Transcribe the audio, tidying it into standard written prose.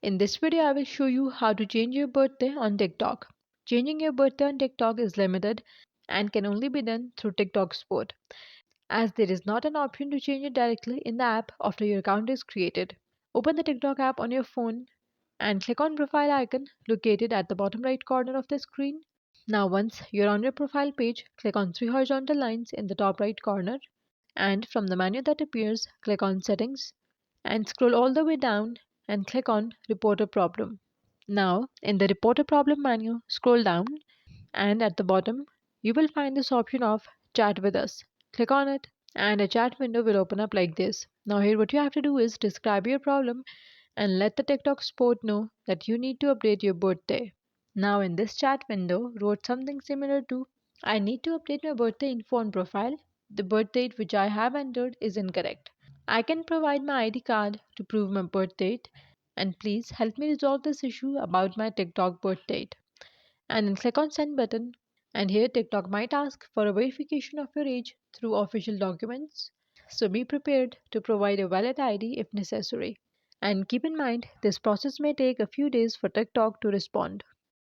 In this video, I will show you how to change your birthday on TikTok. Changing your birthday on TikTok is limited and can only be done through TikTok Support, as there is not an option to change it directly in the app after your account is created. Open the TikTok app on your phone and click on profile icon located at the bottom right corner of the screen. Now once you're on your profile page, click on three horizontal lines in the top right corner, and from the menu that appears, click on settings and scroll all the way down and click on report a problem. Now in the report a problem menu, scroll down and at the bottom you will find this option of chat with us. Click on it and a chat window will open up like this. Now here what you have to do is describe your problem and let the TikTok support know that you need to update your birthday. Now in this chat window wrote something similar to, I need to update my birthday info on profile. The birth date which I have entered is incorrect. I can provide my ID card to prove my birth date, and please help me resolve this issue about my TikTok birth date. And then click on send button, and here TikTok might ask for a verification of your age through official documents. So be prepared to provide a valid ID if necessary. And keep in mind, this process may take a few days for TikTok to respond.